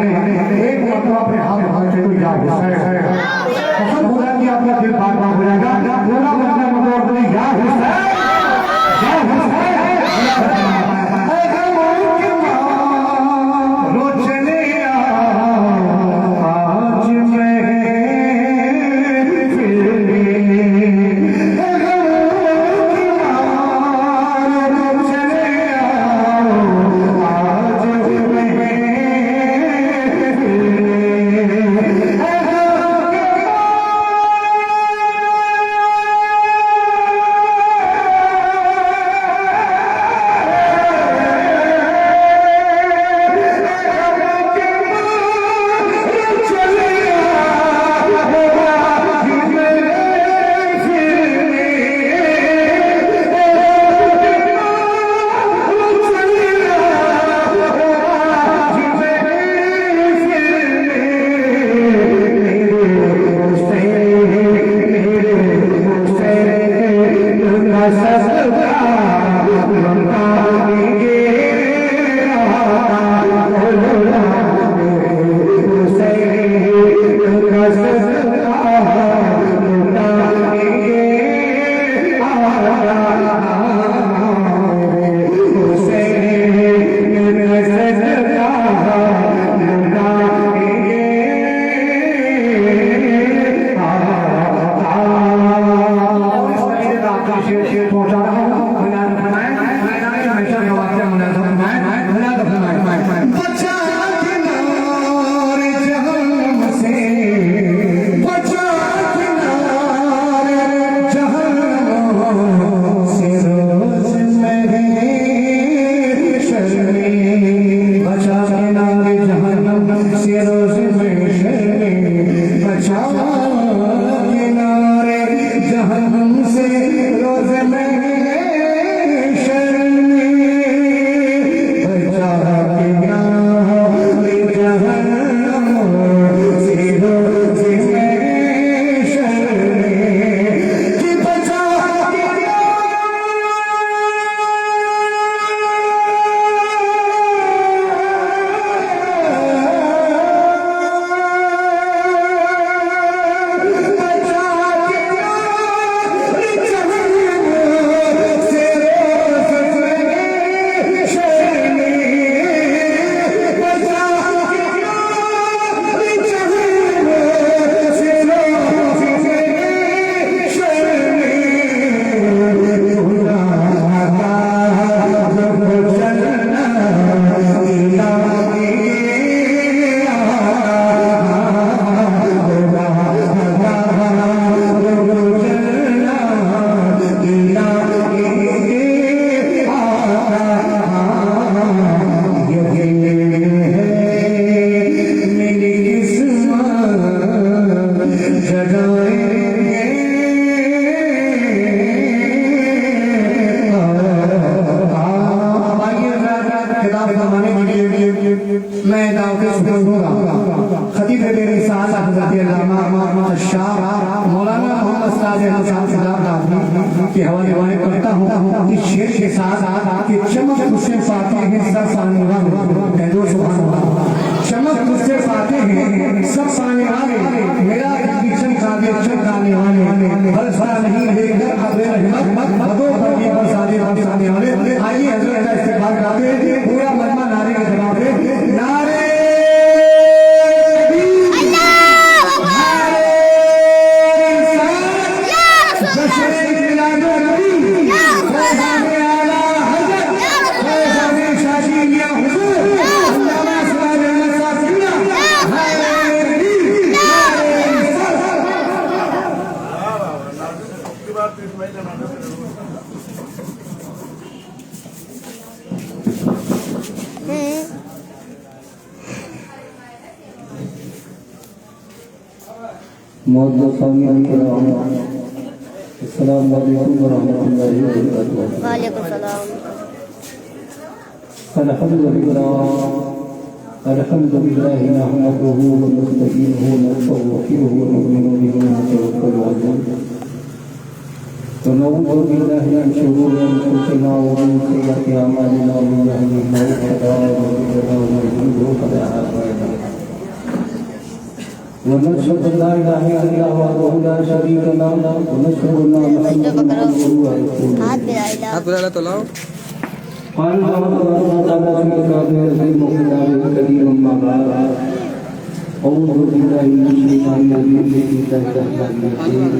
ایک مرتبہ اپنے ہاتھ اٹھاتے ہوئے یا حسین قسم خدا کی آپ کا دل پاک ہو جائے گا بولا بچہ مطلب یا حسین یا حسین کی حوالے وائے کرتا ہوں اس شیر کے ساتھ کہ چمک تجھ سے پاتے ہیں سب سانے والے کہہ دو سبحان اللہ چمک تجھ سے پاتے ہیں سب سانے والے میرا کبھی چمکا دے چمکانے والے بلفا نہیں لے کر اب رحمت بدو پر یہ برسانے والے آئیے حضرت کا استقبال کرتے ہیں پورا مجمع نعرے کے جواب دے نعرے السلام علیکم ورحمۃ اللہ وبرکاتہ. وعلیکم السلام. الحمد للہ نحمده ونستعینه ونستغفره ونؤمن به ونتوکل علیہ ونعوذ باللہ من شرور انفسنا ومن سیئات اعمالنا من یهده الله فلا مضل له ومن یضلل فلا هادی له ونشهد أن لا إله إلا الله وحده لا شريك له ونشهد أن محمدا عبده ورسوله हाथ बुला तो लाओ قال الله تعالى في كتابه العزيز وكتابه الكريم أما بعد أعوذ بالله من الشيطان الرجيم بسم الله الرحمن الرحيم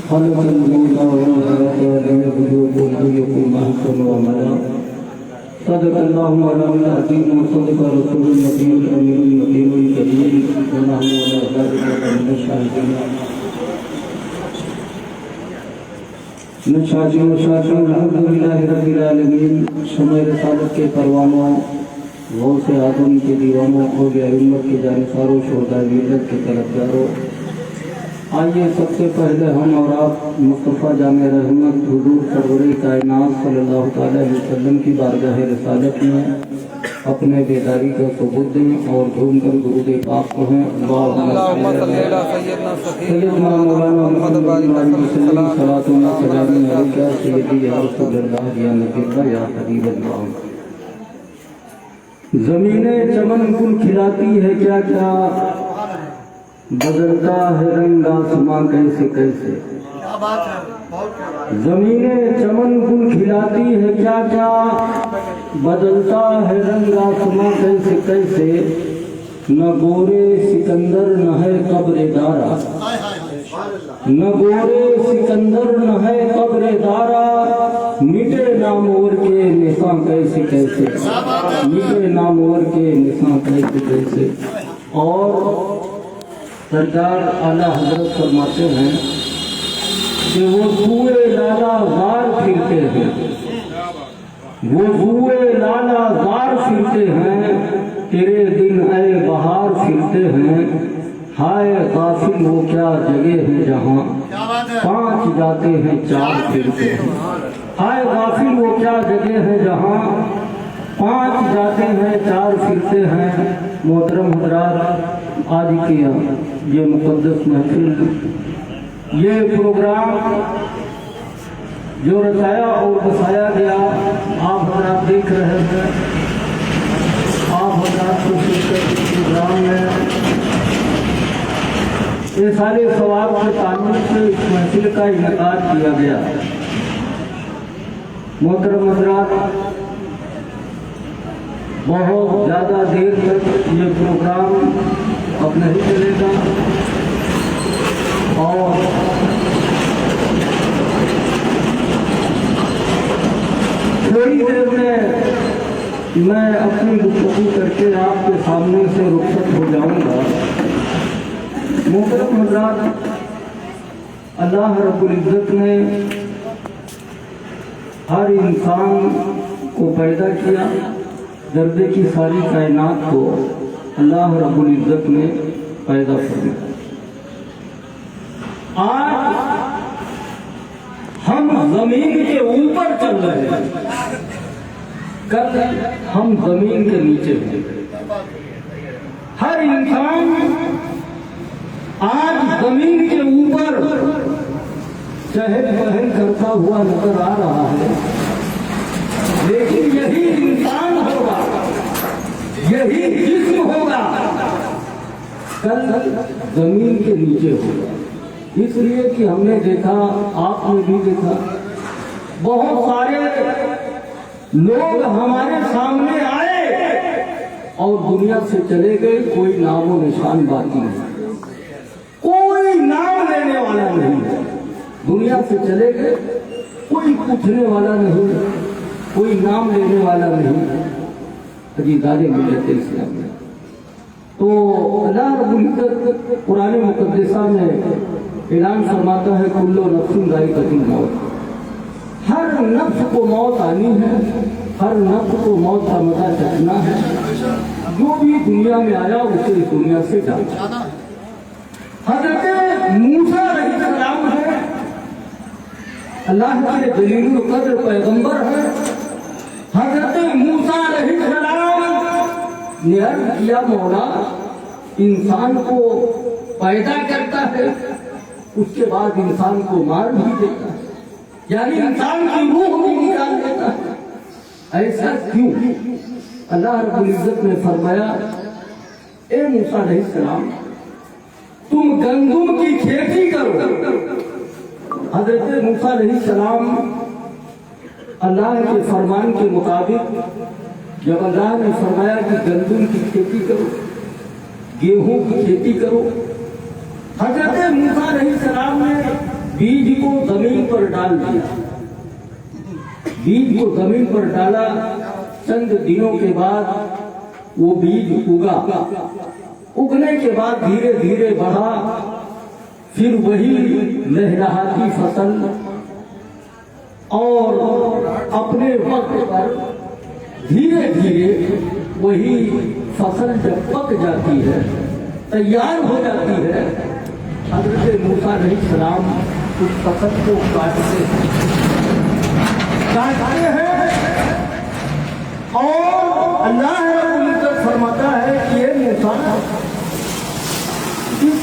خلق الموت والحياة ليبلوكم أيكم أحسن عملا صدق الله مولانا العظيم وصدق رسول النبي الأمين المكين الكريم ونحن على ذلك من الشاهدين الحمد للہ رب العالمین شمع رسالت کے پروانوں غوث آدم کے دیوانوں کو امت کے جانثاروں شہداء ملت کے طلبگاروں آئیے سب سے پہلے ہم اور آپ مصطفیٰ جامع رحمت حضور سرور کائنات صلی اللہ تعالی علیہ وسلم کی بارگاہ رسالت میں اپنے بیداری کا ثبوت دیں اور جھوم کر درود پاک کہیں اللہم صلی علی سیدنا سیدنا مولانا محمد علیہ وسلم صلاۃ اللہ سلام علیکہ سیدی یا رسول اللہ یا نبی اللہ یا حبیب اللہ زمینیں چمن گل کھلاتی ہے کیا کیا بدلتا ہے رنگ آسماں کیسے کیسے زمینیں چمن گل کھلاتی ہے کیا کیا بدلتا ہے رنگ آسماں کیسے کیسے نہ گورے سکندر نہ ہے قبر دارا نہ گورے سکندر نہ ہے قبر دارا مٹے نامور کے نشاں کیسے کیسے مٹے نامور کے نشاں کیسے کیسے اور سرکار اعلیٰ حضرت فرماتے ہیں کہ وہ سوئے لالا زار پھرتے ہیں وہ سوئے لالا زار پھرتے ہیں تیرے دن اے بہار پھرتے ہیں ہائے غافل وہ کیا جگہ ہے جہاں پانچ جاتے ہیں چار پھرتے ہیں ہائے غافل وہ کیا جگہ ہے جہاں پانچ جاتے ہیں چار پھرتے ہیں محترم حضرات آج کیا یہ مقدس محفل یہ پروگرام جو رچایا اور بسایا گیا آپ حضرات دیکھ رہے ہیں آپ حضرات کو پروگرام میں یہ سارے ثواب کے تعلق سے اس محفل کا انعقاد کیا گیا محترم حضرات بہت زیادہ دیر تک یہ پروگرام اب نہیں چلے گا اور تھوڑی دیر میں اپنی گفتگو کر کے آپ کے سامنے سے رخصت ہو جاؤں گا محترم حضرات اللہ رب العزت نے ہر انسان کو پیدا کیا درجے کی ساری کائنات کو اللہ رب العزت نے پیدا کیا آج ہم زمین کے اوپر چل رہے ہیں کل ہم زمین کے نیچے ہیں ہر انسان آج زمین کے اوپر چہل پہل کرتا ہوا نظر آ رہا ہے لیکن یہی انسان ہوگا یہی جسم ہوگا کل زمین کے نیچے ہوگا اس لیے کہ ہم نے دیکھا آپ نے بھی دیکھا بہت سارے لوگ ہمارے سامنے آئے اور دنیا سے چلے گئے کوئی نام و نشان باقی نہیں کوئی نام لینے والا نہیں دنیا سے چلے گئے کوئی پوچھنے والا نہیں کوئی نام لینے والا نہیں عزیزان ملت اسلام میں تو اللہ رب العزت قرآن مقدسہ میں اعلان فرماتا ہے کل نفس ذائقۃ الموت ہر نفس کو موت آنی ہے ہر نفس کو موت کا مزہ چکھنا ہے جو بھی دنیا میں آیا اسے اس دنیا سے جانا حضرت موسیٰ علیہ السلام ہے اللہ کے جلیل القدر پیغمبر ہے حضرت موسیٰ علیہ السلام نے عرض کیا مولا انسان کو پیدا کرتا ہے اس کے بعد انسان کو مار بھی دیتا ہے یعنی انسان کی روح بھی نکال دیتا ہے ایسا کیوں اللہ رب العزت نے فرمایا اے موسیٰ علیہ السلام तुम गंदुम की खेती करो। हजरत मूसा अलैहिस्सलाम अल्लाह के फरमान के मुताबिक जब अल्लाह ने फरमाया कि गंदुम की खेती करो, गेहूं की खेती करो, हजरत मूसा अलैहिस्सलाम ने बीज को जमीन पर डाल दिया। बीज को जमीन पर डाला, चंद दिनों के बाद वो बीज उगा। उगने के बाद धीरे धीरे बढ़ा, फिर वही लहलहाती फसल और अपने वक्त पर धीरे धीरे वही फसल जब पक जाती है, तैयार हो जाती है, हज़रत मूसा अलैहिस्सलाम उस फसल को काटते हैं और अल्लाह रब्बुल इज्जत फरमाता है कि ये मूसा, इस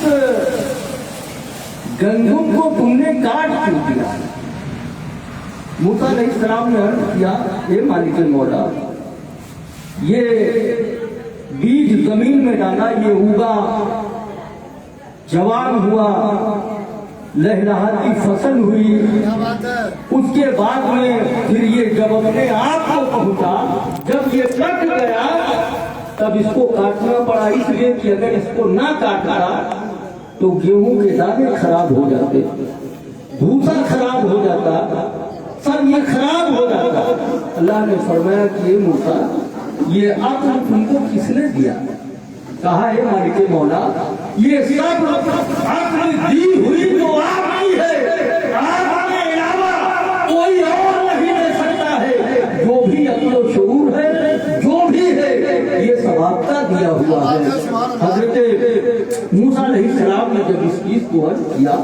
गंदुम को तुमने काट क्यों दिया? मूसा अलैहिस्सलाम ने अर्ज किया, हे मालिक मौला, ये बीज जमीन में डाला, ये उगा, जवान हुआ, लहलहाती फसल हुई, उसके बाद में फिर ये जब अपने आप को पहुंचा, जब ये पक गया, तब इसको काटना पड़ा, इसलिए कि अगर इसको ना काटा तो गेहूं के दाने खराब हो जाते, भूसा खराब हो जाता, सब ये खराब हो जाता। अल्लाह ने फरमाया कि ये मूसा, ये अक्ल तुमको किसने दिया? कहा है मालिक मौला, ये सब अक्ल दी हुई तो आपकी है, आपके अलावा कोई और नहीं दे सकता है। जो भी अक्ल शऊर है, जो भी है, ये सब आपका दिया हुआ है। हजरत मूसा अलैहिस्सलाम ने जब इस चीज को अर्ज किया,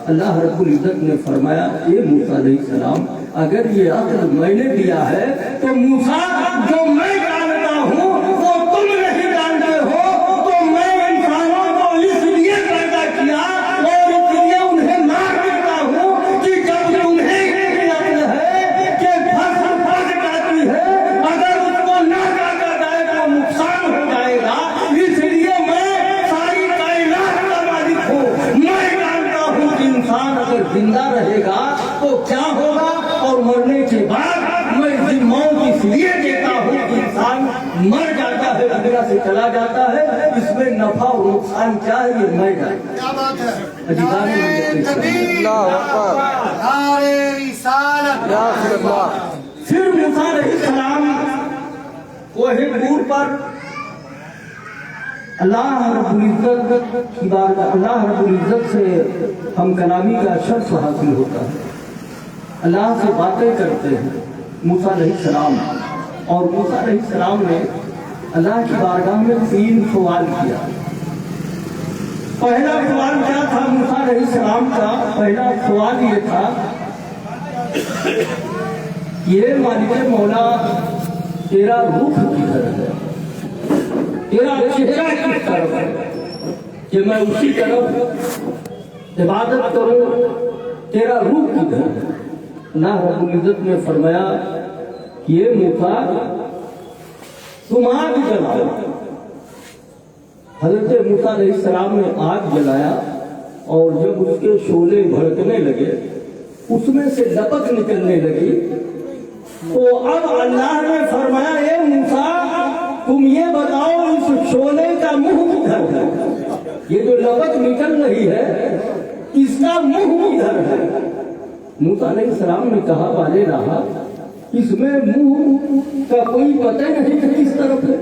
अल्लाह रब्बुल इज्जत ने फरमाया, ए मूसा अलैहिस्सलाम, अगर ये अक्ल मैंने दिया है तो मूसा, जो मैं जानता हूँ वो तुम नहीं जानते हो, तो मैं इंसानों को इसलिए पैदा किया और इसलिए उन्हें मार देता हूँ कि जब तुम्हें अक्ल है कि फसल पक जाती है, अगर उसको ना काटा जाए तो नुकसान हो जाएगा, इसलिए मैं सारी कायनात का मालिक हूँ। मैं जानता हूँ कि इंसान अगर जिंदा रहेगा तो क्या होगा, और मरने के बाद मैं मौत इसलिए देता हूँ कि इंसान मर जाता है, दुनिया से चला जाता है, इसमें नफा और नुकसान क्या है ये मैं जानता। क्या बात है? अल्लाह अकबर, नारे रिसालत। या अल्लाह। फिर मूसा अलैहिस्सलाम कोहे तूर पर अल्लाह रब्बुल इज्जत की बारगाह, अल्लाह रब्बुल इज्जत से हम कलामी का शर्फ हासिल होता है, अल्लाह से बातें करते हैं मूसा अलैहिस्सलाम। और मूसा अलैहिस्सलाम ने अल्लाह की बारगाह में 3 सवाल किया। पहला सवाल क्या था मूसा अलैहिस्सलाम का? पहला सवाल ये था, ये मालिक मौला, तेरा रुख किधर है, तेरा चेहरा किस तरफ है कि मैं उसी तरफ इबादत करूं, तेरा रुख किधर है? अल्लाह रब्बुल इज्जत ने फरमाया कि ये मूसा, तुम आग जलाओ। हजरत मूसा अलैहिस्सलाम ने आग जलाया और जब उसके शोले भड़कने लगे, उसमें से लपक निकलने लगी, तो अब अल्लाह ने फरमाया, ए मूसा, तुम ये बताओ इस शोले का मुंह किधर है? ये जो लपक निकल रही है, इसका मुंह किधर है? मूसा अलैहिस्सलाम ने कहा, वाले रहा, इसमें मुंह का कोई पता नहीं कि किस तरफ है,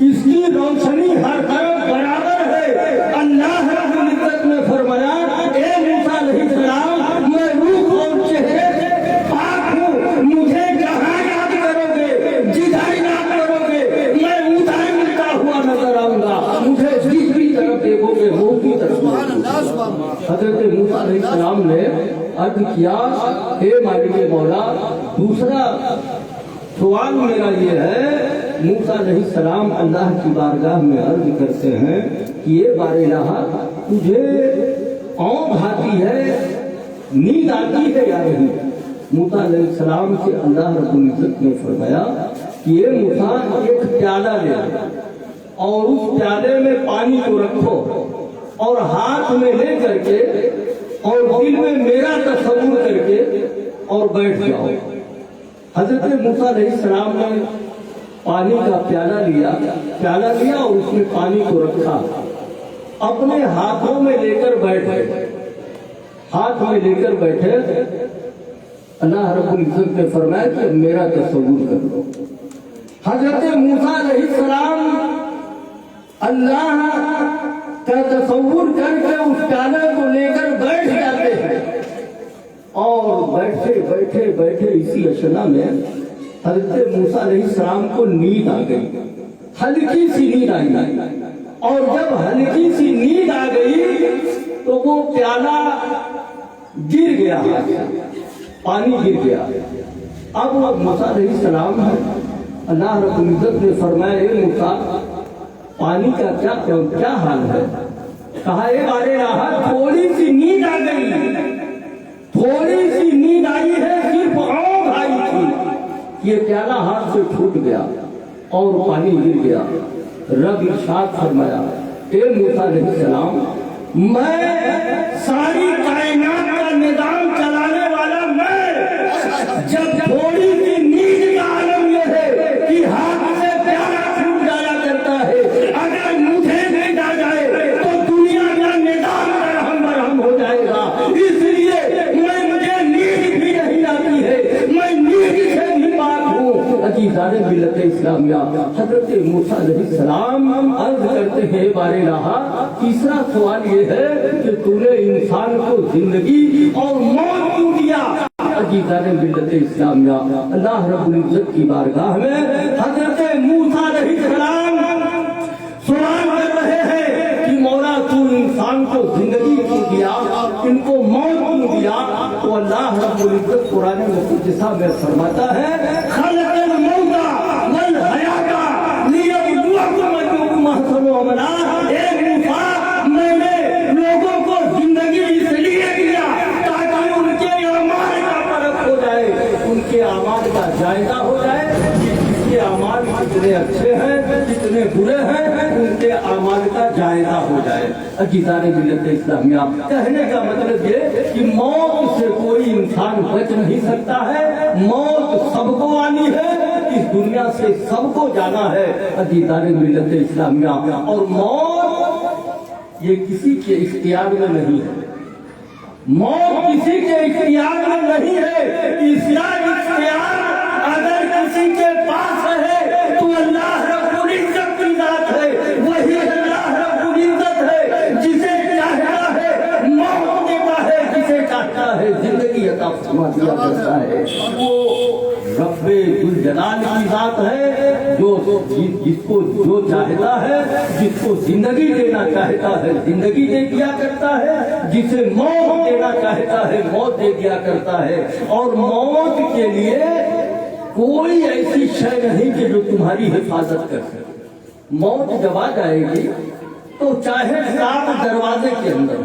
इसकी रोशनी हर तरफ बराबर है। अल्लाह रब्बुल इज्जत ने फरमाया, ए मूसा अलैहिस्सलाम, मैं रूह और चेहरे से पाक हूँ, मुझे जहाँ याद करोगे, जिधर याद करोगे, मैं उधर मिलता हुआ नजर आऊंगा, मुझे जिस तरफ देखोगे मुंह की तरफ। हजरत मूसा अलैहिस्सलाम ने अर्ज किया, हे मालिक मौला, दूसरा सवाल मेरा ये है, मूसा अलैहिस्सलाम अल्लाह की बारगाह में अर्ज करते हैं कि ये बारिलाहा, तुझे औंध आती है, नींद आती है या नहीं? मूसा अलैहिस्सलाम से अल्लाह रब्बुल इज्जत ने फरमाया कि ये मूसा, एक प्याला ले और उस प्याले में पानी को रखो, اور ہاتھ میں لے کر کے اور دل میں میرا تصور کر کے اور بیٹھ جاؤ۔ حضرت موسیٰ علیہ السلام نے پانی کا پیالہ لیا اور اس میں پانی کو رکھا، اپنے ہاتھوں میں لے کر بیٹھے، اللہ رب العزت نے فرمایا کہ میرا تصور کر لو۔ حضرت موسیٰ علیہ السلام اللہ کا تصور کر کے اس پیالے کو لے کر بیٹھ جاتے ہیں، اور بیٹھے اسی اشنا میں حضرت موسیٰ علیہ السلام کو نیند آ گئی، ہلکی سی نیند آئی، اور جب ہلکی سی نیند آ گئی تو وہ پیالہ گر گیا، پانی گر گیا۔ اب موسیٰ علیہ السلام اللہ رب العزت نے فرمایا اے موسیٰ پانی کا کیا حال ہے؟ کہا اے بارے راحت تھوڑی سی نیند آ گئی، تھوڑی سی نیند آئی ہے، صرف اونگ آئی تھی، یہ پیالہ ہاتھ سے چھوٹ گیا اور پانی گر گیا۔ رب ارشاد فرمایا اے موسیٰ علیہ السلام میں ساری کائنات کا نظام چلانے والا میں، جب تھوڑی سی نیند کا عالم یہ ہے کہ ہاتھ سے پیالہ چھوٹ جایا کرتا ہے، اگر مجھے نیند آ جائے تو دنیا کا نظام برہم ہو جائے گا، اس لیے مجھے نیند بھی نہیں آتی ہے، میں نیند سے بھی پاک ہوں۔ عزیزان ملت اسلامیہ، حضرت موسیٰ علیہ السلام عرض کرتے ہیں بارے رہا، تیسرا سوال یہ ہے کہ تو نے انسان کو زندگی اور موت کیوں دیا؟ عزیزان ملت اسلامیہ، اللہ رب العزت کی بارگاہ میں حضرت موسیٰ علیہ السلام سوال کر رہے ہیں کہ مولا تو انسان کو زندگی کیوں دیا، ان کو موت کیوں دیا؟ تو اللہ رب العزت قرآن مقدسہ میں فرماتا ہے خلق الموت والحیات لیبلوکم ایکم احسن عملا۔ اے موسیٰ میں نے لوگوں کو زندگی اس لیے دیا تاکہ ان کے اعمال کا پرکھ ہو جائے، ان کے اعمال کا جائزہ ہو جائے، جس کے اعمال کتنے اچھے ہیں کتنے برے ہیں ان کے اعمال کا جائزہ ہو جائے۔ عزیزان ملت اسلامیہ، کہنے کا مطلب یہ کہ موت سے کوئی انسان بچ نہیں سکتا ہے، موت سب کو آنی ہے، اس دنیا سے سب کو جانا ہے۔ عزیزان ملت اسلامیہ، اور موت یہ کسی کے اختیار میں نہیں ہے، موت کسی کے اختیار میں نہیں ہے، اس کا اختیار اگر کسی کے پاس ہے تو اللہ رب العزت کی ذات ہے، وہی اللہ رب العزت ہے، جسے چاہتا ہے موت دیتا ہے، جسے چاہتا ہے زندگی عطا فرما دیا کرتا ہے۔ وہ رب ذوالجلال کی ذات ہے، جس کو جو چاہتا ہے، جس کو زندگی دینا چاہتا ہے زندگی دے دیا کرتا ہے، جسے موت دینا چاہتا ہے موت دے دیا کرتا ہے۔ اور موت کے لیے کوئی ایسی شے نہیں کہ جو تمہاری حفاظت کر سکے۔ موت جب آ جائے گی تو چاہے 7 دروازے کے اندر،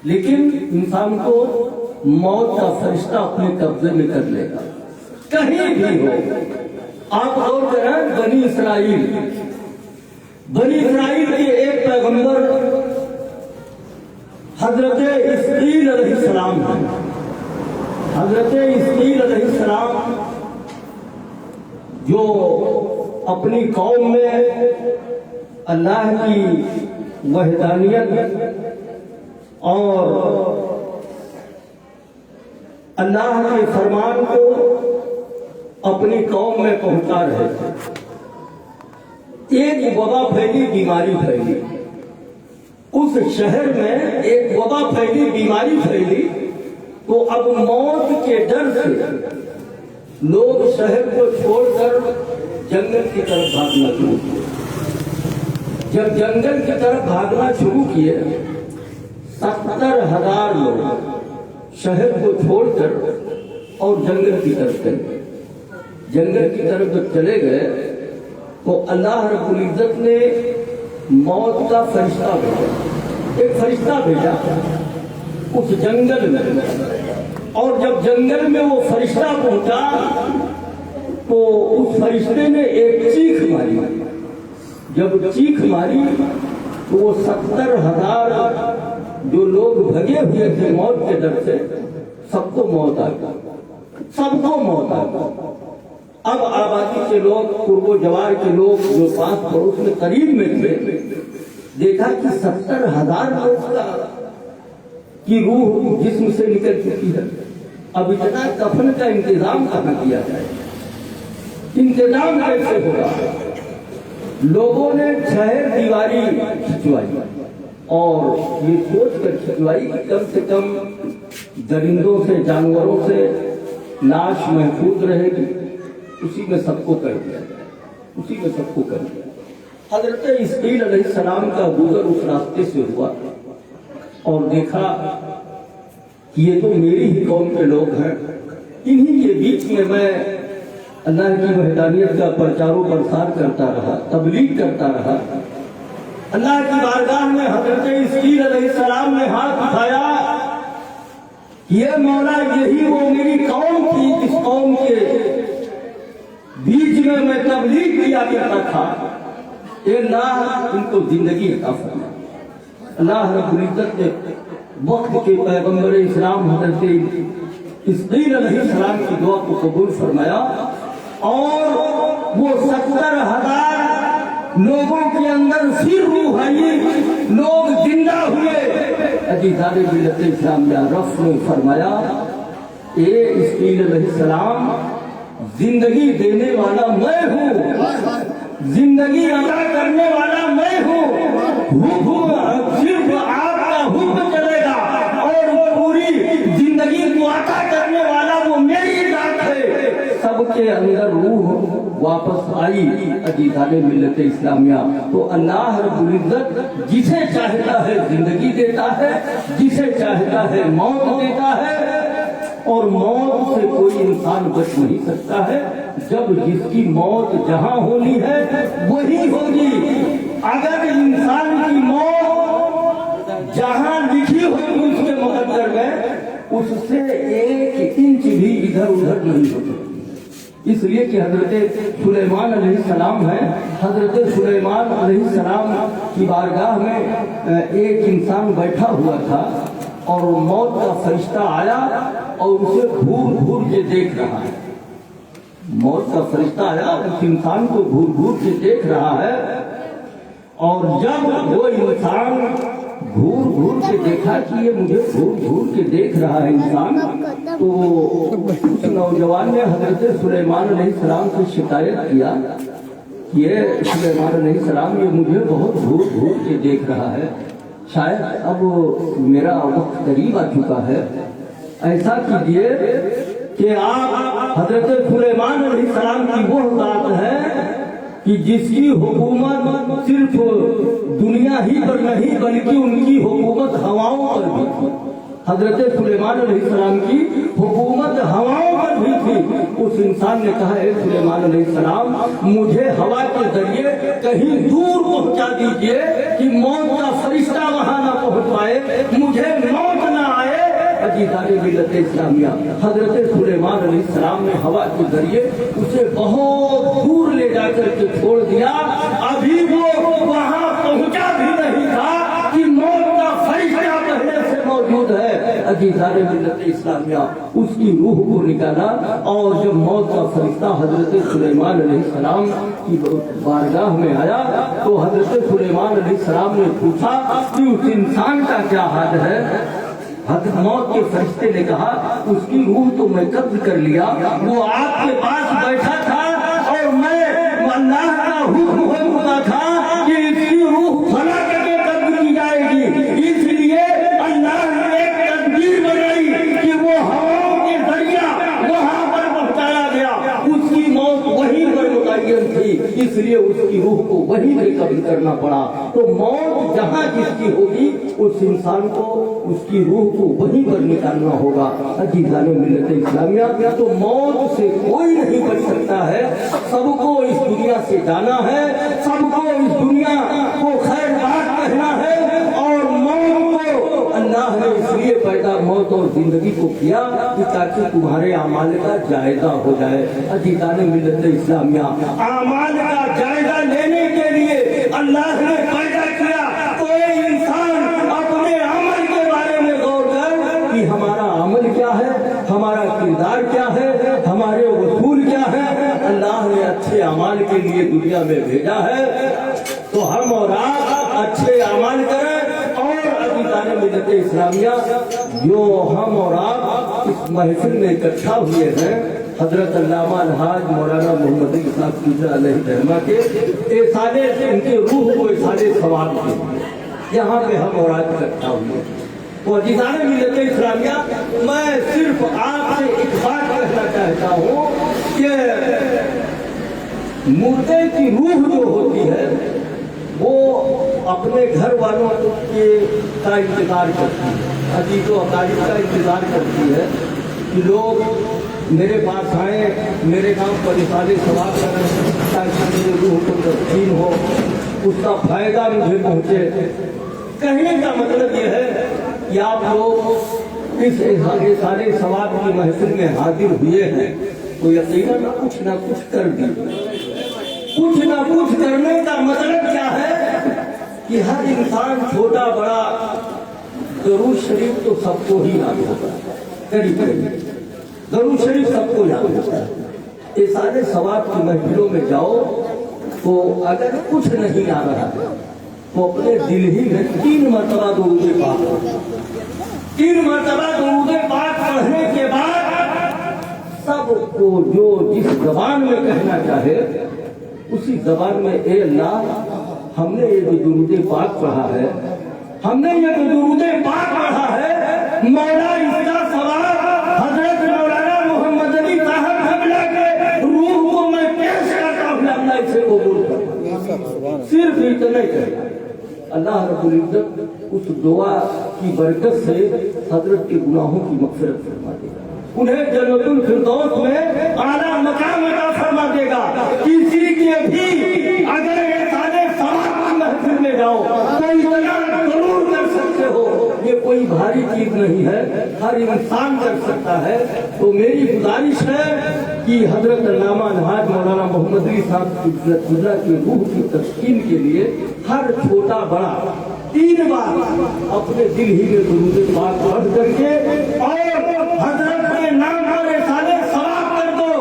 لیکن انسان کو موت کا فرشتہ اپنے قبضے میں کر لے گا، کہیں بھی ہو۔ آپ غور کریں بنی اسرائیل کے ایک پیغمبر حضرت اسماعیل علیہ السلام ہیں۔ حضرت اسماعیل علیہ السلام جو اپنی قوم میں اللہ کی وحدانیت اور اللہ کے فرمان کو اپنی قوم میں پہنچا رہے تھے، ایک وبا پھیلی، بیماری پھیلی، اس شہر میں ایک وبا پھیلی، بیماری پھیلی، تو اب موت کے ڈر سے لوگ شہر کو چھوڑ کر جنگل کی طرف بھاگنا شروع کیے۔ جب جنگل کی طرف بھاگنا شروع کیے 70,000 لوگ شہر کو چھوڑ کر اور جنگل کی طرف چلے۔ جنگل کی طرف جب چلے گئے تو اللہ رب العزت نے موت کا فرشتہ بھیجا، ایک فرشتہ بھیجا اس جنگل میں، اور جب جنگل میں وہ فرشتہ پہنچا تو اس فرشتے نے ایک چیخ ماری۔ جب چیخ ماری तो वो 70,000 जो लोग भगे हुए थे मौत के डर से, सबको मौत आ गई, सबको मौत आ गई। अब आबादी के लोग, पूर्वो जवार के लोग जो पास पड़ोस में करीब में थे, देखा कि 70,000 लोग की रूह जिस्म से निकल चुकी है। अब इतना कफन का इंतजाम कहाँ किया जाए, इंतजाम कैसे होगा? लोगों ने 6 दीवारी खिंचवाई और ये सोच कर खिंचवाई कि कम से कम दरिंदों से, जानवरों से लाश महफूज रहेगी। उसी में सबको कर दिया जाए, उसी में सबको कर दिया। हजरत इस्माइल अलैहिस्सलाम का गुजर उस रास्ते से हुआ और देखा कि ये तो मेरी ही कौम के लोग हैं, इन्हीं के बीच में मैं अल्लाह की वहदानियत का प्रचारो प्रसार करता रहा, तबलीग करता रहा। अल्लाह की बारगाह में हजरत इस्माइल अलैहिस्सलाम ने हाथ उठाया, ये मौला यही वो मेरी कौम थी, इस कौम के बीच में मैं तबलीग किया करता था। अल्लाह इनको जिंदगी अता फरमा। अल्लाह रब्बुल इज्जत ने वक्त के पैगंबर इस्लाम हजरत इस्माइल अलैहिस्सलाम की दुआ को कबूल फरमाया और वो 70,000 लोगों के अंदर फिर रूह आई, लोग जिंदा हुए। अजीज़ाने मिल्लत इस्लाम या रफ ने फरमाया, ए इस्माइल अलैहिस्सलाम, जिंदगी देने वाला मैं हूँ, जिंदगी अदा करने वाला मैं हूँ, सिर्फ आपका हुक्म चलेगा और पूरी जिंदगी को अदा करने वाला वो मेरी जात है। सबके अंदर रूह वापस आई। अजीज़ाने मिल्लत इस्लामिया, तो अल्लाह रब्बुल इज्जत जिसे चाहता है जिंदगी देता है, जिसे चाहता है मौत देता है और मौत से कोई इंसान बच नहीं सकता है। जब जिसकी मौत जहां होनी है वही होगी। अगर इंसान की मौत जहां लिखी होगी उसके मुकद्दर में, उससे 1 इंच भी इधर उधर नहीं हो सकती। इसलिए कि हजरत सुलेमान अलैहिस्सलाम है, हजरत सुलेमान अलैहिस्सलाम की बारगाह में एक इंसान बैठा हुआ था और मौत का फरिश्ता आया और उसे घूर घूर के देख रहा है। मौत का फरिश्ता आया, उस इंसान को घूर घूर के देख रहा है और जब वो इंसान घूर घूर के देखा कि ये मुझे घूर घूर के देख रहा है इंसान, तो उस नौजवान ने हजरत सुलेमान अलैहिस्सलाम से शिकायत किया कि ये सुलेमान अलैहिस्सलाम, ये मुझे बहुत घूर घूर के देख रहा है, शायद अब मेरा वक्त करीब आ चुका है। ऐसा कीजिए कि आप हजरत सुलेमान अलैहिस्सलाम की वो जात है कि जिसकी हुकूमत सिर्फ दुनिया ही पर नहीं बल्कि उनकी हुकूमत हवाओं पर भी थी। हजरत सुलेमान अलैहिस्सलाम की हुकूमत हवाओं पर भी थी। उस इंसान ने कहा, है सुलेमान अलैहिस्सलाम, मुझे हवा के जरिए कहीं दूर पहुंचा दीजिए कि मौत का फरिश्ता वहां ना पहुंच पाए, मुझे मौत ना आए। अजीज़ाने मिल्लत इस्लामिया, हजरत सुलेमान अलैहिस्सलाम ने हवा के जरिए उसे बहुत दूर ले जाकर के छोड़ दिया। अभी वो वहां पहुंचा भी नहीं था कि मौत का फरिश्ता पहले से मौजूद है। अजीज़ाने मिल्लत इस्लामिया, उसकी रूह को निकाला और जब मौत का फरिश्ता हजरत सुलेमान अलैहिस्सलाम की बारगाह में आया तो हजरत सुलेमान अलैहिस्सलाम ने पूछा कि उस इंसान का क्या हाल है। हजरत मौत के फरिश्ते ने कहा, उसकी रूह तो मैं कब्ज कर लिया, वो आपके पास बैठा था और मैं अल्लाह का हुक्म होता था कि इसकी रूह फला करके कब्ज की जाएगी। इसलिए अल्लाह ने एक तदबीर बनाई कि वो हवाओं के जरिया वहां पर पहुंचाया गया। उसकी मौत वहीं पर मुतय्यन थी, इसलिए उसकी रूह को वहीं पर कब्ज करना पड़ा। तो मौत जहां जिसकी होगी उस इंसान को, उसकी रूह को वहीं पर निकालना होगा। अजीज़ाने मिल्लत इस्लामिया, तो मौत से कोई नहीं बच सकता है। सबको इस दुनिया से जाना है, सबको इस दुनिया को खैर बात कहना है और मौत को अल्लाह ने इसलिए पैदा मौत और जिंदगी को किया कि ताकि तुम्हारे अमाल का जायजा हो जाए। अजीज़ाने मिल्लत इस्लामिया, अमाल का जायजा लेने के लिए अल्लाह ने पैदा किया। तो ہمارا کردار کیا ہے، ہمارے اصول کیا ہے۔ اللہ نے اچھے اعمال کے لیے دنیا میں بھیجا ہے، تو ہم اور آپ اچھے اعمال کریں۔ اور عزیزان ملت اسلامیہ، جو ہم اور آپ اس محفل میں اکٹھا ہوئے ہیں، حضرت علامہ الحاج مولانا محمد علی صاحب قبلہ علیہ الرحمہ کے احسانے سے، ان کی روح کو احسانے ثواب کے یہاں پہ ہم اور آج اکٹھا ہوئے۔ تو عزیزان ملت اسلامیہ، میں صرف آپ سے ایک بات کہنا چاہتا ہوں کہ مردے کی روح جو ہوتی ہے وہ اپنے گھر والوں کے کا انتظار کرتی ہے، عزیز و اقارب کا انتظار کرتی ہے کہ لوگ میرے پاس آئیں، میرے نام پر رسالے ثواب کریں تاکہ میری روح کو تسکین ہو، اس کا فائدہ مجھے پہنچے۔ کہنے کا مطلب یہ ہے کہ آپ لوگ اس رسالے ثواب کی محفل میں حاضر ہوئے ہیں تو یقیناً کچھ نہ کچھ کر دی۔ کچھ نہ کچھ کرنے کا مطلب کیا ہے کہ ہر انسان چھوٹا بڑا درود شریف تو سب کو ہی یاد ہوتا ہے، قریب قریب درود شریف سب کو یاد ہوتا ہے۔ یہ سارے ثواب کی محفلوں میں جاؤ تو اگر کچھ نہیں آ رہا ہے تو اپنے دل ہی میں 3 مرتبہ درود پاک پڑھو۔ 3 مرتبہ درود پاک پڑھنے کے بعد سب کو جو جس زبان میں کہنا چاہے اسی زبان میں، اے اللہ ہم نے یہ جو درود پاک پڑھا ہے، ہم نے یہ جو درود پاک پڑھا ہے، مولا اس کا ثواب حضرت مولانا محمد علی صاحب قبلہ کے روح کو میں پیش کرتا ہوں، اللہ اسے قبول کرتا۔ صرف اتنا ہی کہنا، اللہ رب العزت اس دعا کی برکت سے حضرت کے گناہوں کی مغفرت فرما دے گا، انہیں جنت الفردوس میں اعلیٰ مقام عطا فرما دے گا۔ کسی کے بھی اگر سارے ثواب کی محفل میں جاؤ تو اتنا ضرور کر سکتے ہو، یہ کوئی بھاری چیز نہیں ہے، ہر انسان کر سکتا ہے۔ تو میری گزارش ہے کہ حضرت علامہ الحاج مولانا محمد علی صاحب قبلہ کی روح کی تسکین کے لیے ہر چھوٹا بڑا 3 بار اپنے دل ہی میں درود پاک پڑھ کر کے اور حضرت کے نام پر رسالے ثواب کر دو،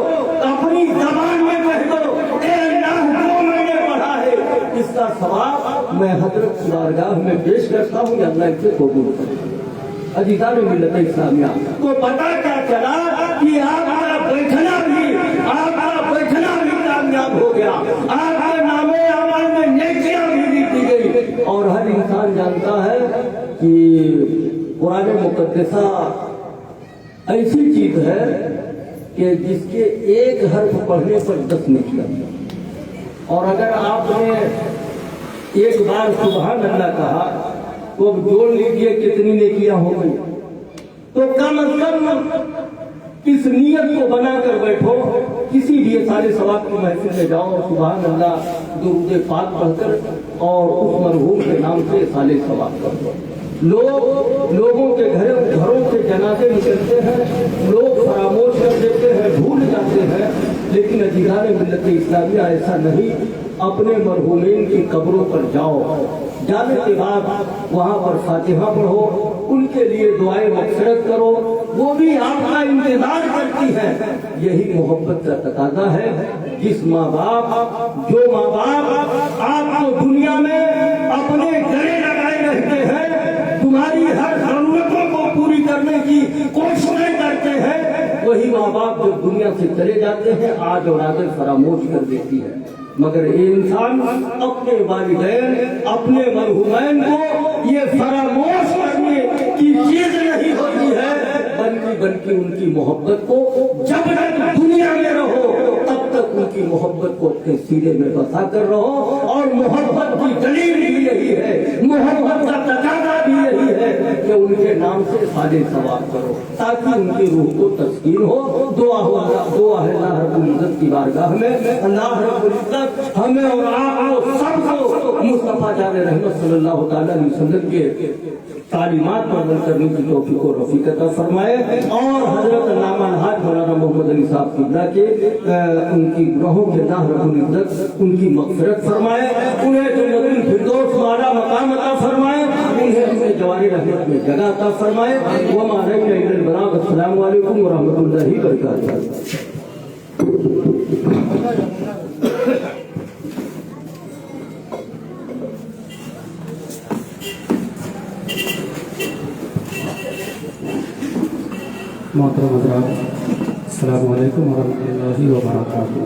اپنی زبان میں کہہ دو، اے اللہ جو میں نے پڑھا ہے اس کا ثواب میں حضرت کی بارگاہ میں پیش کرتا ہوں کہ اللہ اسے قبول کرے۔ عزیزان ملت اسلامیہ، تو پتہ کیا چلا کہ آپ کا بیٹھنا بھی کامیاب ہو گیا، آپ کے نام اعمال میں نیکیاں بھی لکھی گئی۔ اور ہر انسان جانتا ہے کہ قرآن مقدسہ ایسی چیز ہے کہ جس کے ایک حرف پڑھنے پر 10 نیکیاں، اور اگر آپ نے ایک بار سبحان اللہ کہا تو اب جوڑ لیجئے کتنی نیکیاں ہو گئی۔ تو کم از کم اس نیت کو بنا کر بیٹھو، کسی بھی سارے ثواب کی محفل میں جاؤ اور سبحان اللہ درود پاک پڑھ کر اور اس مرحوم کے نام سے سالے ثواب کر دو۔ لوگوں کے گھروں سے جنازے نکلتے ہیں، لوگ فراموش کر دیتے ہیں، بھول جاتے ہیں، لیکن عزیزان ملت اسلامیہ ایسا نہیں۔ اپنے مرحومین کی قبروں پر جاؤ، جانے کے بعد وہاں پر فاتحہ پڑھو، ان کے لیے دعائیں مغفرت کرو، وہ بھی آپ کا انتظار کرتی ہے۔ یہی محبت کا تقاضا ہے۔ جس ماں باپ آپ کو دنیا میں اپنے گلے لگائے رہتے ہیں، تمہاری ہر ضرورتوں کو پوری کرنے کی کوششیں کرتے ہیں، وہی ماں باپ جو دنیا سے چلے جاتے ہیں آج اور آگے فراموش کر دیتی ہے۔ مگر یہ انسان اپنے والدین اپنے مرحومین کو یہ فراموش کرنے کی چیز نہیں ہوتی ہے، بلکہ ان کی محبت کو جب تک دنیا میں رہو تب تک ان کی محبت کو اپنے سینے میں بسا کر رہو۔ اور محبت کی دلیل بھی یہی ہے، محبت کا تقاضا بھی یہی ہے کہ ان کے نام سے سالے ثواب کرو تاکہ ان کی روح کو تسکین ہو۔ دعا ہے اللہ رب العزت کی بارگاہ میں، اللہ رب العزت ہمیں اور آپ کو سب کو مصطفیٰ جان رحمت صلی اللہ تعالیٰ علیہ وسلم کے تعلیمات پر عمل کرنے کی توفیق و رفیق عطا فرمائے، اور حضرت علامہ الحاج مولانا محمد علی صاحب قبلہ کے ان کی گناہوں کے اللہ رب العزت ان کی مغفرت فرمائے، انہیں جنت الفردوس والا مقام عطا فرمائے، انہیں اپنے جواری رحمت میں جگہ عطا فرمائے۔ وما علینا الا البلاغ، السلام अस्सलामु अलैकुम वरहमतुल्लाहि वबरकातुहू। मोहतरम हज़रात, अस्सलामु अलैकुम वरहमतुल्लाहि वबरकातुहू।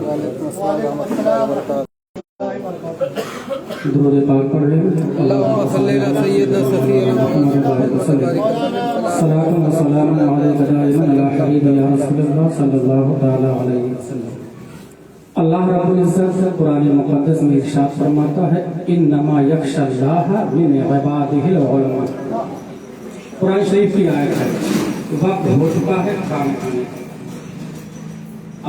दुरूद पाक पढ़ लें। अल्लाहुम्मा सल्ली अला सय्यिदना सफ़ीना मुहम्मद सलातु व सलामुन अलैका दाइमन अला हबीबि या रसूलल्लाह सल्लल्लाहु तआला अलैहि वसल्लम। अल्लाह रब्बुल इज्जत कुरान मुक़द्दस में इरशाद फरमाता है, इन्नमा यख्शल्लाह मिन इबादिहिल उलमा। कुरान शरीफ की आयत है। वक्त हो चुका है खाने खाने का।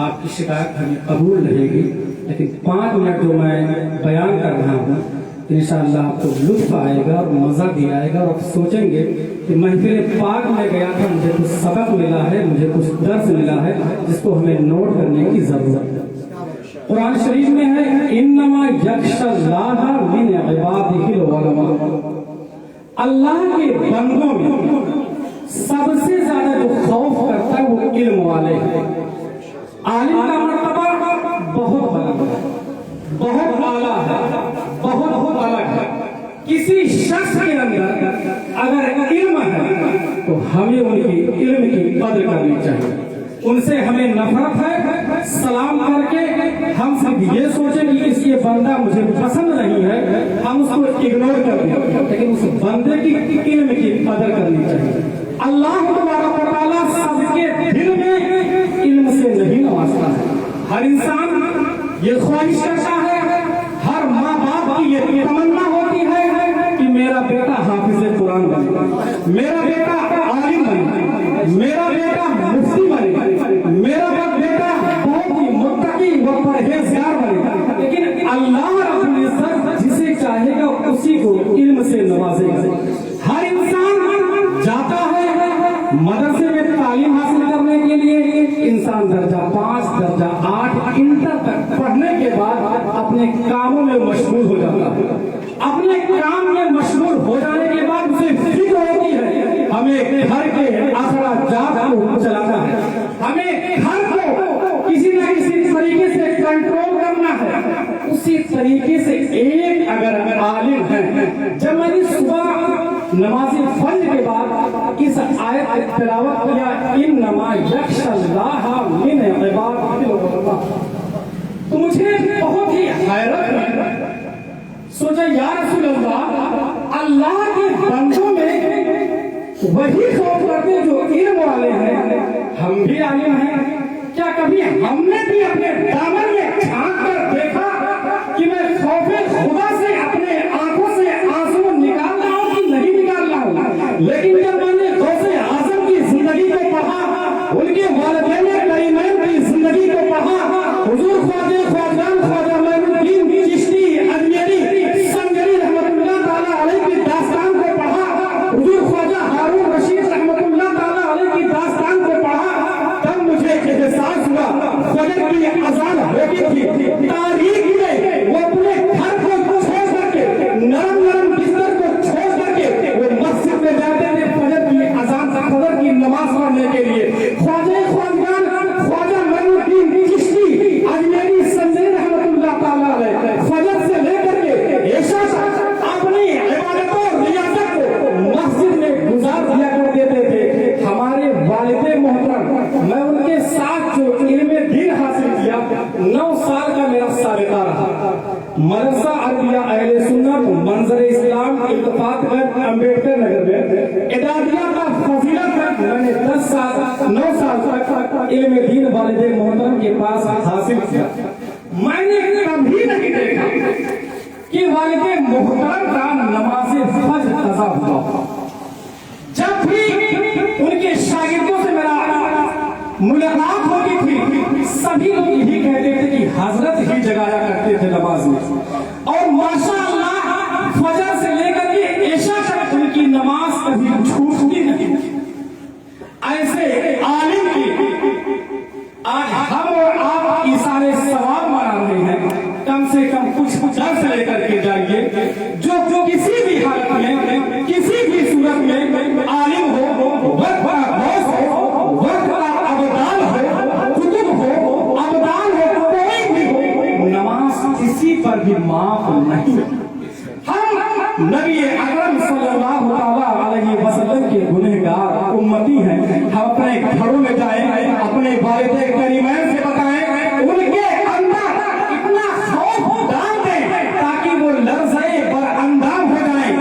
आपकी शिकायत हमें कबूल रहेगी, लेकिन 5 मिनट जो मैं बयान कर रहा हूँ इंशाअल्लाह आपको लुत्फ आएगा और मज़ा भी आएगा और आप सोचेंगे कि महफिल पाक में गया था, मुझे कुछ सबक मिला है, मुझे कुछ दर्स मिला है जिसको हमें नोट करने की ज़रूरत है। कुरान शरीफ में है, इन्नमा यख्शल्लाह मिन इबादिहिल उलमा। अल्लाह के बंदों में सबसे ज्यादा जो खौफ करता है वो इल्म वाले हैं। आलिम का मर्तबा बहुत बुलंद है, बहुत आला है, बहुत अलग है। किसी शख्स के अंदर अगर इल्म है तो हमें उनकी इल्म की कदर करनी चाहिए। उनसे हमें नफरत है, सलाम करके हम सिर्फ ये सोचें कि ये बंदा मुझे पसंद नहीं है, हम उसको इग्नोर कर दें, लेकिन उस बंदे की इल्म की कदर करनी चाहिए। अल्लाह तआला सबके दिल में इल्म से नहीं नवाजता है। हर इंसान ये ख्वाहिश करता है, हर माँ बाप की ये तमन्ना होती है कि मेरा बेटा हाफिज़ कुरान बने, मेरा बेटा आलिम बने, मेरा बेटा मुफ्ती बने, मेरा बेटा बहुत ही मुत्तकी व परहेज़गार बने। लेकिन अल्लाह रब्बुल इज्जत जिसे चाहेगा उसी को इल्म से नवाजेगा। हर इंसान जाता है मदरसे में तालीम हासिल करने के लिए, इंसान दर्जा 5, दर्जा 8, इंटर तक पढ़ने के बाद अपने कामों में मशगूल हो जाता है। अपने काम में मशगूल हो जाने के बाद उसे फिक्र होती है हमें घर के अखराजात को चलाना है, हमें घर को किसी न किसी तरीके से कंट्रोल करना है। उसी तरीके से एक अगर आलिम है, जब मैंने सुबह नमाज़ फज्र के बाद इस आयत की तिलावत किया, इन्नमा यख्शल्लाह मिन इबादिहिल उलमा, तो मुझे बहुत ही हैरत हुई। सोचा या रसूल अल्लाह, अल्लाह के बंदों में वही खौफ करते जो इल्म वाले हैं, हम भी आलिम हैं। क्या कभी हमने भी अपने दामन में झांक कर देखा कि मैं खौफे खुदा से अपने आंखों से आंसू निकाल रहा हूं कि नहीं निकाल रहा हूं? लेकिन जब मैंने गौसे आजम की जिंदगी को पढ़ा, उनके वालिदैन करीमैन की जिंदगी को पढ़ा, हुजूर ख्वाजा मोइनुद्दीन चिश्ती अजमेरी संगरी रहमतुल्लाह ताला अलैह की दास्तान को पढ़ा, हुजूर ख्वाजा हारून रशीद रहमतुल्लाह ताला अलैह की दास्तान को पढ़ा, तब मुझे एहसास हुआ फजर की अज़ान होती थी, तारीख में वो अपने घर को छोड़ करके, नरम बिस्तर को छोड़ करके वो मस्जिद में जाते थे फजर की अज़ान फजर की नमाज पढ़ने के लिए। ख्वाजा मोइनुद्दीन चिश्ती अजमेरी संजरी रहमतुल्लाह ताला अलैह फजर से लेकर के इशा तक अपनी इबादतों और रियाजत को मस्जिद में गुजार दिया करते थे। हमारे वालिद मोहतरम, मैं उनके साथ जो इल्मे दीन हासिल किया, 9 साल का मेरा साबिका रहा। मदरसा अरबिया अहले सुन्नत मंजर इस्लाम इल्तिफातगंज अम्बेडकर नगर में इदादिया का फजीलत तक मैंने 9 साल तक इल्मे दीन वालिद मोहतरम के पास हासिल किया। मैंने कभी नहीं देखा कि वालिद मोहतरम का नमाज फज्र कज़ा हुआ। जब भी उनके शागिर्दों से मेरा मुलाकात होती थी, सभी लोग यही कहते थे कि हजरत ही जगाया करते थे नमाज में, और माशाअल्लाह फजर से लेकर के इशा तक उनकी नमाज कभी छूटती नहीं। ऐसे आलिम की आज हम और आप इशारे सवाब मना रहे हैं। कम से कम कुछ दर्स लेकर के जाइए, जो किसी भी हालत में, किसी भी सूरत में आलिम हो, वक्त का बॉस हो, वक्त हम अपने घरों में जाएं, अपने वालिदैन करीमैन से बताएं, उनके अंदर इतना खौफ डाल दें ताकि वो लर्ज़े बरअंदाज हो जाएं,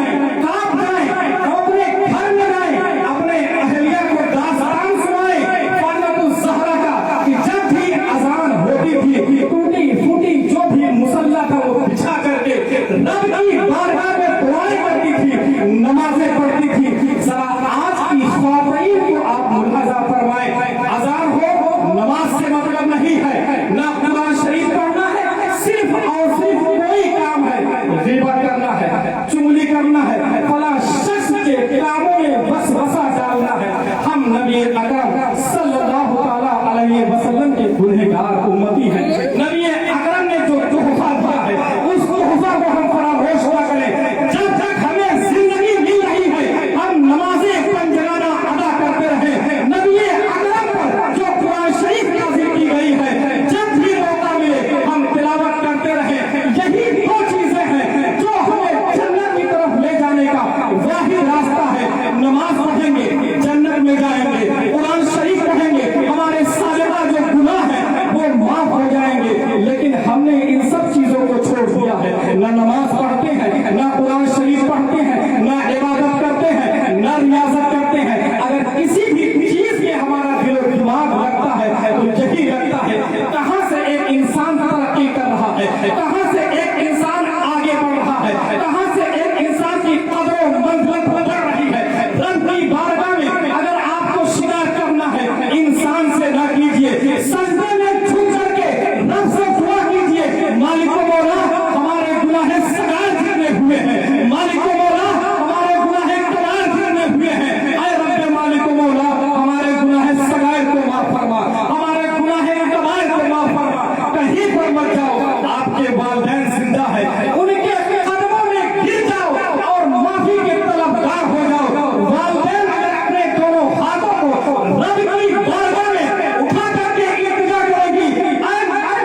कांप जाएं, अपने घर में जाएं, अपने अहलिया को दास्तान सुनाएं फातिमा ज़हरा का कि जब भी अज़ान होती थी टूटी फूटी जो भी मुसल्ला था वो बिछा करके रब की बारगाह में दुआएं करती थी, नमाजें पढ़ती थी। जरा आज की ख्वातीन को आप मुलाजा फरमाएं, अज़ान हो नमाज से मतलब नहीं है, ना कुरान शरीफ पढ़ना है, सिर्फ और सिर्फ कोई काम है ग़ीबत करना है, चुगली करना है, फला शख्स के कामों में वसवसा डालना है। हम नबी अकरम सल्लल्लाहु तआला अलैहि वसल्लम के गुनहगार उम्मती हैं। नबी अकरम ने जो तोहफा दिया है उस तोहफा को हम फरामोश ना करें। जब तक हमें जिंदगी मिल रही है हम नमाजें पंजगाना अदा करते रहे। नबी अकरम पर जो कुरान शरीफ नाज़िल की गई है जब भी मौका मिले हम तिलावत करते रहे। यही दो चीजें हैं जो हमें जन्नत की तरफ ले जाने का वाहिद रास्ता है। नमाज पढ़ेंगे जन्नत में जाएंगे, कुरान शरीफ पढ़ेंगे हमारे सालिहा जो गुनाह है वो माफ हो जाएंगे। लेकिन हमने इन सब चीजों को छोड़ दिया है, न नमाज पढ़ते हैं, न कुरान शरीफ पढ़ते हैं, न इबादत करते हैं, न रियाजत करते हैं। अगर किसी भी चीज में हमारा दिल और दिमाग लगता है तो यही लगता है कहाँ से एक इंसान तरक्की कर रहा है, कहाँ से एक इंसान आगे बढ़ रहा है, कहाँ से एक इंसान की कदर और मंजिल बढ़ रही है। रब की बारगाह में अगर आपको शिकायत करना है इंसान से ना कीजिए, सजदे में झुक करके रब से दुआ कीजिए, मालिक मौला हमारे गुनाह सगार जितने हुए हैं, मालिक मौला हमारे गुनाह कबार जितने हुए हैं, ऐ रब मालिक मौला हमारे गुनाह सगार को माफ फरमा, हमारे गुनाह कबार को माफ फरमा। कहीं पर मत जाओ, आपके वालिदैन जिंदा है, उनके कदमों में गिर जाओ और माफी के तलबगार हो जाओ। वालिदैन अगर अपने दोनों हाथों को रब की बारगाह में उठा करके इल्तिजा करेगी, ऐ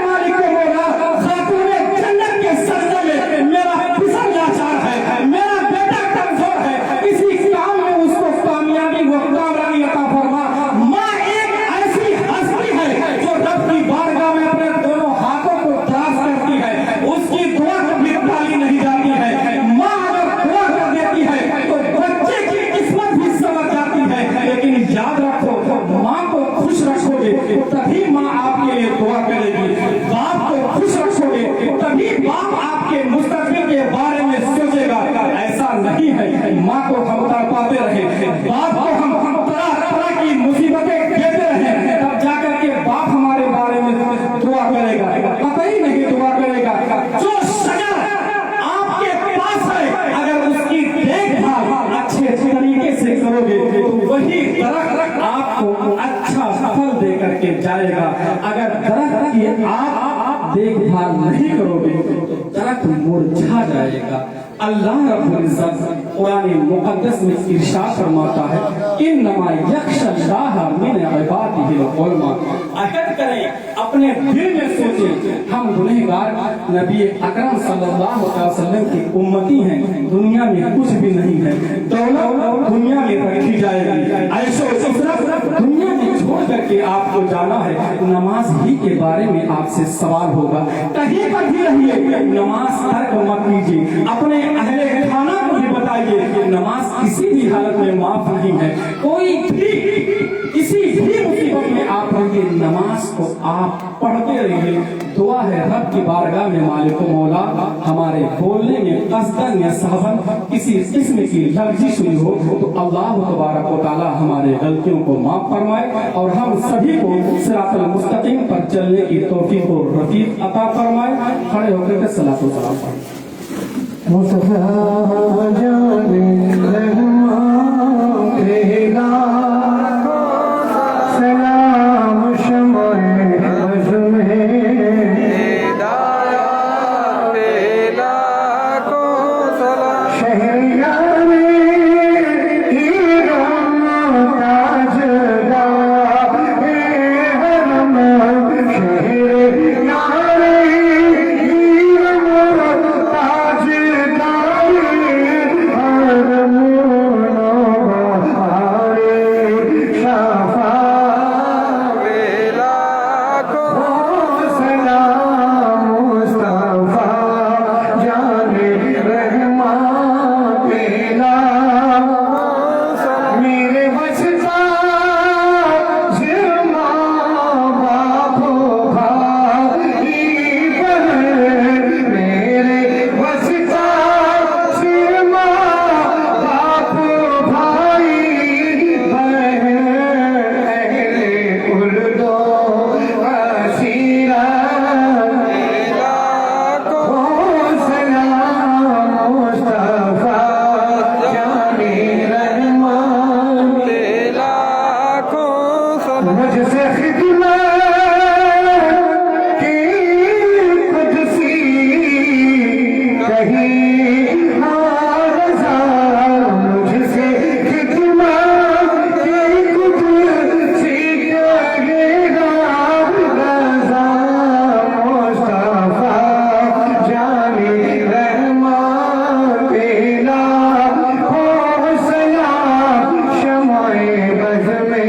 मालिक मौला खातूने जन्नत के सजदे में मेरा फिसल लाचार है, मेरा बेटा कमजोर है, किसी काम में उसको कामयाबी व कामरानी अता फरमा। माँ एक ऐसी हस्ती है जो रब की बारगाह में अपने दोनों हाथों को दराज करती है, उसकी दुआ कभी खाली नहीं जाती है। माँ अगर दुआ कर देती है तो बच्चे की किस्मत भी समझ जाती है। लेकिन याद रखो माँ को खुश रखोगे तभी माँ आपके लिए दुआ करेगी, बाप को खुश रखोगे तभी बाप आपके मुस्तकबिल के बारे में सोचेगा। ऐसा नहीं है माँ को हम तड़पाते रहे, बाप को हम तरह तरह की मुसीबतें देते रहे तब जाकर के बाप हमारे बारे में दुआ करेगा, कतई नहीं दुआ करेगा। जो शजर आपके पास है अगर उसकी देखभाल अच्छे तरीके से करोगे तो वही दरख्त आपको अच्छा फल दे करके जाएगा। अगर दरख्त की आप देखभाल नहीं करोगे तो दरख्त मुरझा जाएगा। अल्लाह रब्बुल इज्जत कुरान मुकद्दस में इरशाद फरमाता है इन्नमा यख्शल्लाह मिन इबादिहिल उलमा। अहद करें अपने दिल में सोचें हम गुनहगार नबी अकरम सल्लल्लाहु अलैहि वसल्लम की उम्मती हैं, दुनिया में कुछ भी नहीं है, दौलत दुनिया में रखी जाएगी, ऐशो इशरत दुनिया में छोड़ करके आपको जाना है। नमाज ही के बारे में आपसे सवाल होगा, कहीं पर भी रहिए नमाज तर्क मत कीजिए। अपने अहले खाना को भी बताइए कि नमाज किसी भी हालत में माफ नहीं है। कोई भी किसी भी मुसीबत में आप रहिए नमाज को आप पढ़ते रहिए। दुआ है रब की बारगाह में मालिक मौला हमारे बोलने में कसदन या सहवन किसी किस्म की लफ्ज़िश हुई हो तो अल्लाह तबारक व तआला हमारे गलतियों को माफ फरमाए और हम सभी को सिरातुल मुस्तकीम पर चलने की तौफीक और रफीक अता फरमाए। खड़े होकर के सलात व सलाम पढ़ें। मुस्तफा जाने रहमा तेरा सलाम शमाए अज़मे शहरियारे ईरान ताजदार हरम शहरियारे ईरान ताजदार हरम مجھ سے خدمت کی کچھ سی کہیں رضا مجھ سے خدمت کی کچھ سی کہیں رضا مصطفیٰ جان رحمت تیرا ہو سلام شمع بز میں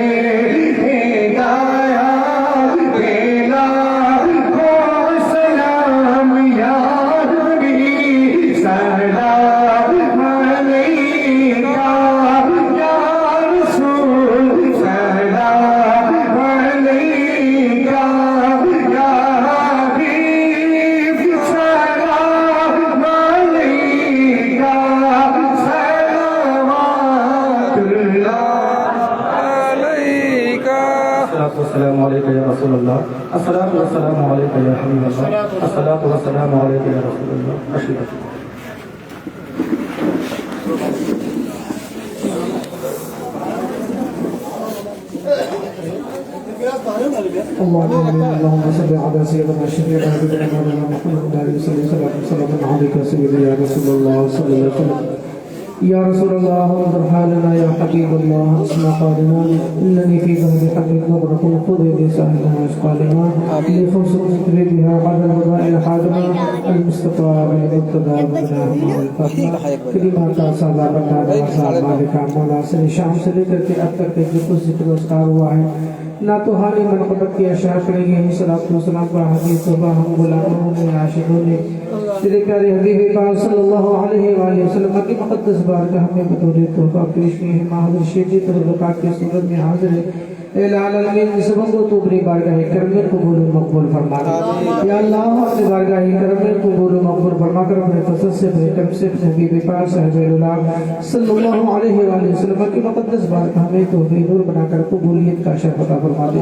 السلام علیکم یا رسول اللہ الصلاۃ والسلام علیکم یا حبیب اللہ الصلاۃ والسلام علیکم یا رسول اللہ اشرف اللهم صل على سيدنا شفيع حبيبنا محمد صلى الله عليه وسلم عليك سيدي يا رسول الله صلى الله عليه وسلم يا رسول الله انظر حالنا يا حبيب الله اسمع قالنا انني في ظهر حبيب نظرة خذ بسهلها واشقالنا لفرصة ذكر بها على الوضائل حادنا المستطاع بالمقتدى بناهما والفاطمة كلمة كاسابا بنا وصال مالك مولا سن شام سے لے کر کے اب تک کے جو کچھ ذکر اسکار ہوا ہے نہ تو حالی منقبت کی اشیاء کریں گے صلاۃ والسلام کا حدیث صبح ہم غلاموں نے عاشقوں نے تیرے پیارے حبیب پاک صلی اللہ علیہ وآلہ وسلم کی مقدس بارگاہ میں بطور تحفہ پیش میں ماہر شیدی تربکات کی صورت میں حاضر ہے اے العالمین سبوں کو تو اپنی بارگاہ کرم میں قبول و مقبول فرما دے یا اللہ اپنی بارگاہ کرم میں قبول و مقبول فرما کر اپنے فضل سے اپنے کرم سے اپنے حبیب پاک صاحب اللہ صلی اللہ علیہ وآلہ وسلم کی مقدس بارگاہ میں توفیق نور بنا کر قبولیت کا شرف عطا فرما دے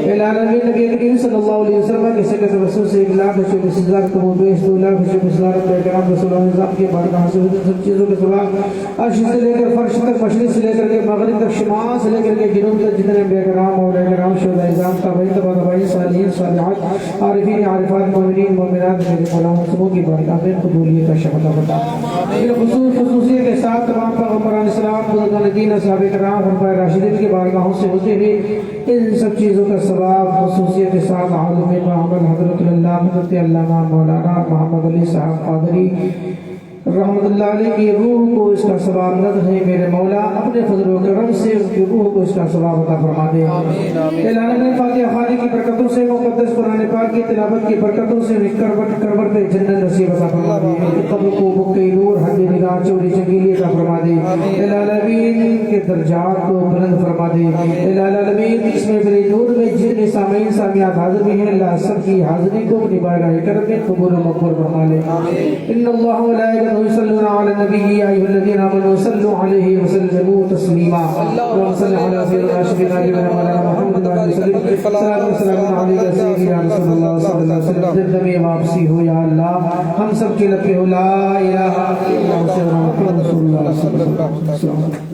اے العالمین نبی کریم صلی اللہ علیہ وسلم کے سکت رسول سے 1,00,000 قبول بیش 2,00,000 کرام رسول اللہ نظام کے بارگاہ سے سب چیزوں کے سوا عرش سے لے کر فرش تک مشرق سے لے کر کے مغرب تک شمال سے لے کر کے جنوب تک جتنے بے کرام اور کرام شہداء اعظام تابعین تبعین صالحین صالحات عارفین عارفات مومنین مومنات میرے مولا سبوں کی بارگاہ میں قبولیت کا شرف عطا فرما خصوصیت کے ساتھ تمام پیغمبران اسلام بزرگان دین اصحاب کرام خلفائے راشدین کی بارگاہوں سے ہوتے ہوئے ان سب چیزوں کا ثواب خصوصیت کے ساتھ عالم محمد حضرت اللہ حضرت علامہ مولانا محمد علی صاحب قادری رحمت اللہ علیہ کی روح کو اس کا ثواب نہ ہے میرے مولا اپنے فضل و کرم سے اس کی روح کو اس کا ثواب عطا فرما دے اعلان فاتحہ خانی کی برکتوں سے مقدس قرآن پاک کی تلاوت کی برکتوں سے کروٹ پہ جنت نصیب عطا فرما دے قبر کو بکے نور حد نگاہ چوری چنگیلی عطا فرما دے العالمین کے درجات کو بلند فرما دے العالمین اس میں بڑے نور میں جن سامعین سامعات حاضر بھی ہیں اللہ سب کی حاضری کو اپنی بارگاہ کرم میں قبول و مقبول فرما لے ان اللہ ملائکۃ يصلون على النبي يا ايها الذين امنوا صلوا عليه وسلموا تسليما اللهم صل على سيدنا شفيعنا مولانا محمد وعلى اله وصحبه صلاه والسلام عليك سيدي يا رسول الله صلى الله عليه وسلم جب میں واپسی ہو یا اللہ ہم سب کے لب پہ لا الہ الا اللہ محمد رسول اللہ صلی اللہ علیہ وسلم